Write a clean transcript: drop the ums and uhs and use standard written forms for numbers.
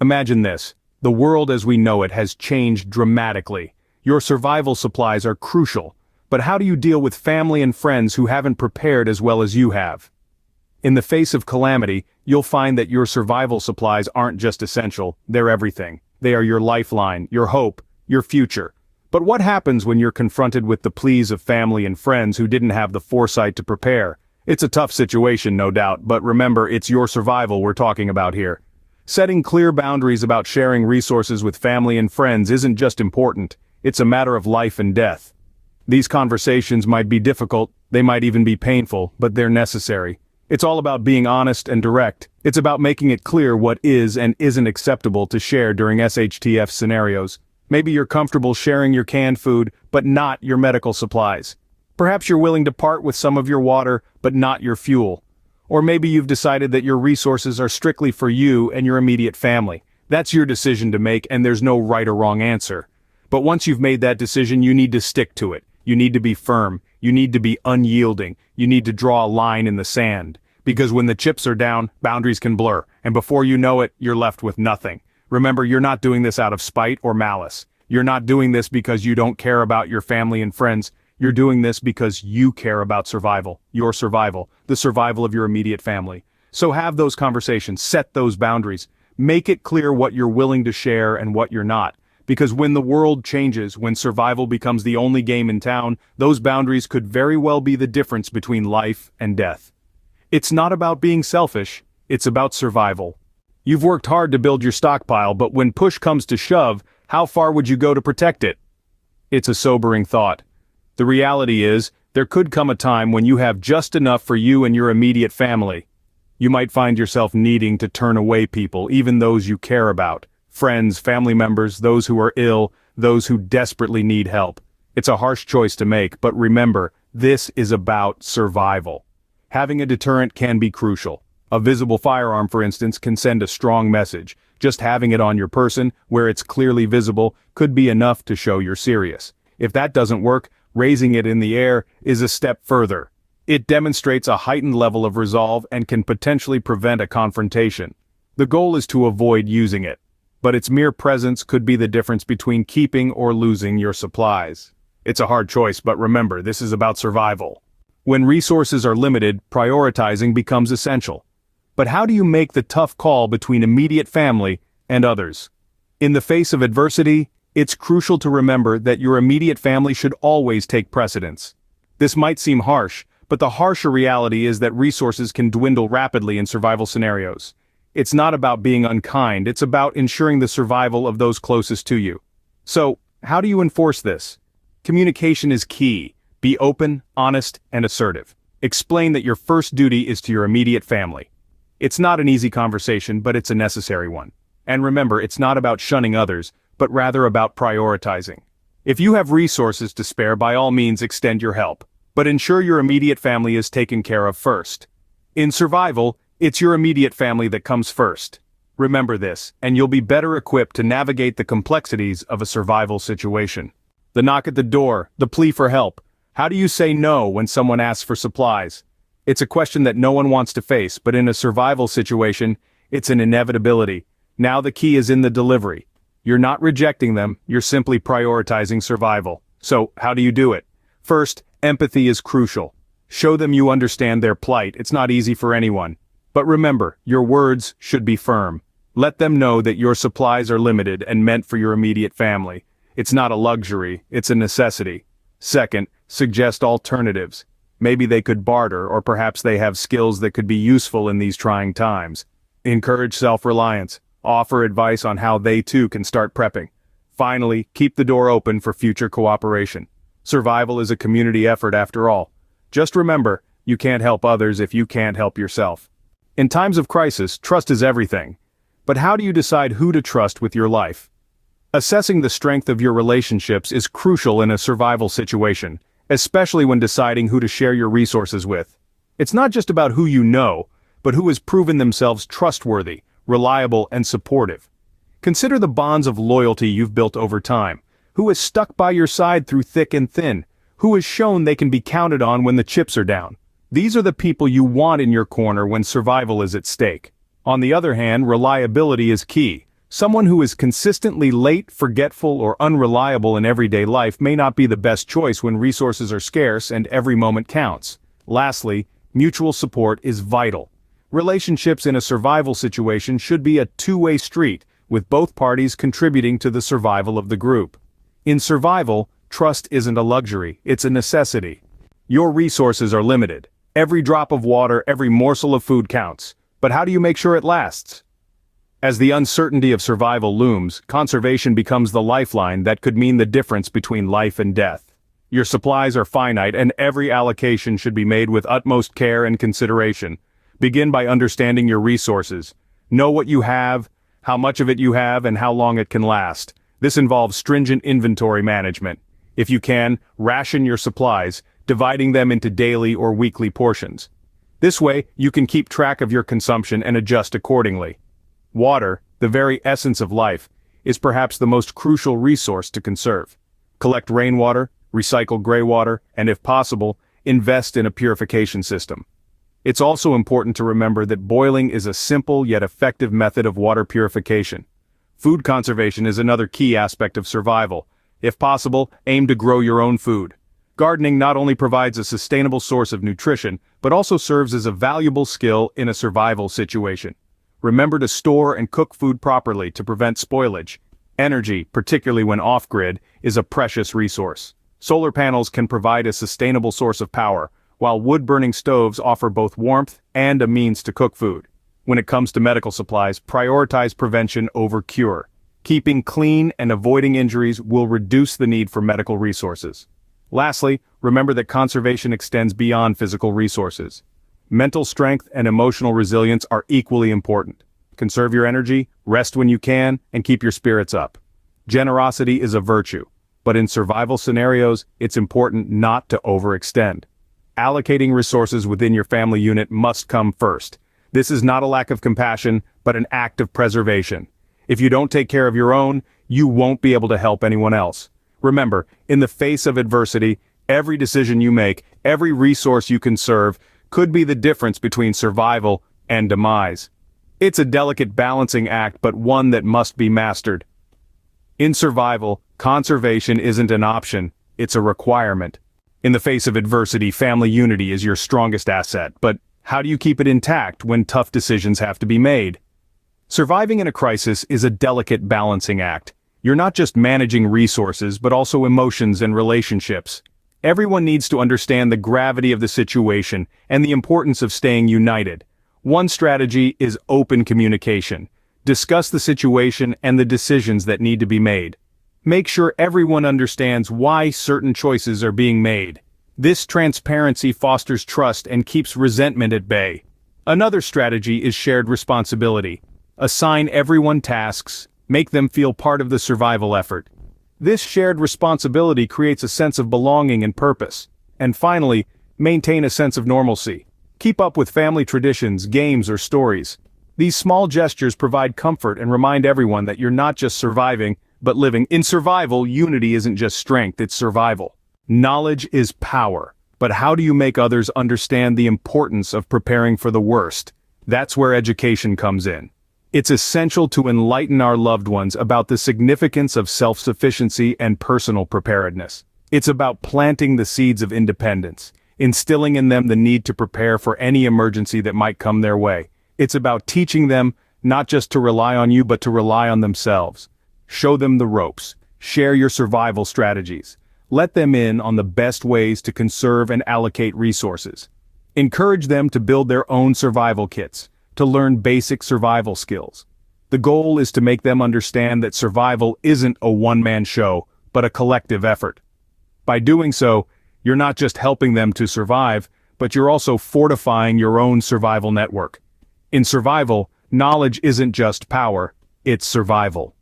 Imagine this. The world as we know it has changed dramatically. Your survival supplies are crucial, but how do you deal with family and friends who haven't prepared as well as you have? In the face of calamity, you'll find that your survival supplies aren't just essential, they're everything. They are your lifeline, your hope, your future. But what happens when you're confronted with the pleas of family and friends who didn't have the foresight to prepare? It's a tough situation, no doubt, but remember, it's your survival we're talking about here. Setting clear boundaries about sharing resources with family and friends isn't just important, it's a matter of life and death. These conversations might be difficult, they might even be painful, but they're necessary. It's all about being honest and direct. It's about making it clear what is and isn't acceptable to share during SHTF scenarios. Maybe you're comfortable sharing your canned food, but not your medical supplies. Perhaps you're willing to part with some of your water, but not your fuel. Or maybe you've decided that your resources are strictly for you and your immediate family. That's your decision to make, and there's no right or wrong answer. But once you've made that decision, you need to stick to it. You need to be firm. You need to be unyielding. You need to draw a line in the sand. Because when the chips are down, boundaries can blur, and before you know it, you're left with nothing. Remember, you're not doing this out of spite or malice. You're not doing this because you don't care about your family and friends. You're doing this because you care about survival, your survival, the survival of your immediate family. So have those conversations, set those boundaries. Make it clear what you're willing to share and what you're not. Because when the world changes, when survival becomes the only game in town, those boundaries could very well be the difference between life and death. It's not about being selfish, it's about survival. You've worked hard to build your stockpile, but when push comes to shove, how far would you go to protect it? It's a sobering thought. The reality is, there could come a time when you have just enough for you and your immediate family. You might find yourself needing to turn away people, even those you care about. Friends, family members, those who are ill, those who desperately need help. It's a harsh choice to make, but remember, this is about survival. Having a deterrent can be crucial. A visible firearm, for instance, can send a strong message. Just having it on your person, where it's clearly visible, could be enough to show you're serious. If that doesn't work, raising it in the air is a step further. It demonstrates a heightened level of resolve and can potentially prevent a confrontation. The goal is to avoid using it, but its mere presence could be the difference between keeping or losing your supplies. It's a hard choice, but remember, this is about survival. When resources are limited, prioritizing becomes essential. But how do you make the tough call between immediate family and others? In the face of adversity, it's crucial to remember that your immediate family should always take precedence. This might seem harsh, but the harsher reality is that resources can dwindle rapidly in survival scenarios. It's not about being unkind, it's about ensuring the survival of those closest to you. So, how do you enforce this? Communication is key. Be open, honest, and assertive. Explain that your first duty is to your immediate family. It's not an easy conversation, but it's a necessary one. And remember, it's not about shunning others, but rather about prioritizing. If you have resources to spare, by all means extend your help, but ensure your immediate family is taken care of first. In survival, it's your immediate family that comes first. Remember this, and you'll be better equipped to navigate the complexities of a survival situation. The knock at the door, the plea for help. How do you say no when someone asks for supplies? It's a question that no one wants to face, but in a survival situation, it's an inevitability. Now the key is in the delivery. You're not rejecting them, you're simply prioritizing survival. So, how do you do it? First, empathy is crucial. Show them you understand their plight. It's not easy for anyone. But remember, your words should be firm. Let them know that your supplies are limited and meant for your immediate family. It's not a luxury, it's a necessity. Second, suggest alternatives. Maybe they could barter, or perhaps they have skills that could be useful in these trying times. Encourage self-reliance. Offer advice on how they too can start prepping. Finally, keep the door open for future cooperation. Survival is a community effort after all. Just remember, you can't help others if you can't help yourself. In times of crisis, trust is everything. But how do you decide who to trust with your life? Assessing the strength of your relationships is crucial in a survival situation, especially when deciding who to share your resources with. It's not just about who you know, but who has proven themselves trustworthy, reliable, and supportive. Consider the bonds of loyalty you've built over time. Who has stuck by your side through thick and thin? Who has shown they can be counted on when the chips are down? These are the people you want in your corner when survival is at stake. On the other hand, reliability is key. Someone who is consistently late, forgetful, or unreliable in everyday life may not be the best choice when resources are scarce and every moment counts. Lastly, mutual support is vital. Relationships in a survival situation should be a two-way street, with both parties contributing to the survival of the group. In survival, trust isn't a luxury, it's a necessity. Your resources are limited. Every drop of water, every morsel of food counts. But how do you make sure it lasts? As the uncertainty of survival looms, conservation becomes the lifeline that could mean the difference between life and death. Your supplies are finite, and every allocation should be made with utmost care and consideration. Begin by understanding your resources. Know what you have, how much of it you have, and how long it can last. This involves stringent inventory management. If you can, ration your supplies, dividing them into daily or weekly portions. This way, you can keep track of your consumption and adjust accordingly. Water, the very essence of life, is perhaps the most crucial resource to conserve. Collect rainwater, recycle gray water, and if possible, invest in a purification system. It's also important to remember that boiling is a simple yet effective method of water purification. Food conservation is another key aspect of survival. If possible, aim to grow your own food. Gardening not only provides a sustainable source of nutrition, but also serves as a valuable skill in a survival situation. Remember to store and cook food properly to prevent spoilage. Energy, particularly when off-grid, is a precious resource. Solar panels can provide a sustainable source of power, while wood-burning stoves offer both warmth and a means to cook food. When it comes to medical supplies, prioritize prevention over cure. Keeping clean and avoiding injuries will reduce the need for medical resources. Lastly, remember that conservation extends beyond physical resources. Mental strength and emotional resilience are equally important. Conserve your energy, rest when you can, and keep your spirits up. Generosity is a virtue, but in survival scenarios, it's important not to overextend. Allocating resources within your family unit must come first. This is not a lack of compassion, but an act of preservation. If you don't take care of your own, you won't be able to help anyone else. Remember, in the face of adversity, every decision you make, every resource you conserve, could be the difference between survival and demise. It's a delicate balancing act, but one that must be mastered. In survival, conservation isn't an option, it's a requirement. In the face of adversity, family unity is your strongest asset, but how do you keep it intact when tough decisions have to be made? Surviving in a crisis is a delicate balancing act. You're not just managing resources, but also emotions and relationships. Everyone needs to understand the gravity of the situation and the importance of staying united. One strategy is open communication. Discuss the situation and the decisions that need to be made. Make sure everyone understands why certain choices are being made. This transparency fosters trust and keeps resentment at bay. Another strategy is shared responsibility. Assign everyone tasks, make them feel part of the survival effort. This shared responsibility creates a sense of belonging and purpose. And finally, maintain a sense of normalcy. Keep up with family traditions, games, or stories. These small gestures provide comfort and remind everyone that you're not just surviving, but living. In survival, unity isn't just strength, it's survival. Knowledge is power. But how do you make others understand the importance of preparing for the worst? That's where education comes in. It's essential to enlighten our loved ones about the significance of self-sufficiency and personal preparedness. It's about planting the seeds of independence, instilling in them the need to prepare for any emergency that might come their way. It's about teaching them not just to rely on you, but to rely on themselves. Show them the ropes. Share your survival strategies. Let them in on the best ways to conserve and allocate resources. Encourage them to build their own survival kits, to learn basic survival skills. The goal is to make them understand that survival isn't a one-man show, but a collective effort. By doing so, you're not just helping them to survive, but you're also fortifying your own survival network. In survival, knowledge isn't just power, it's survival.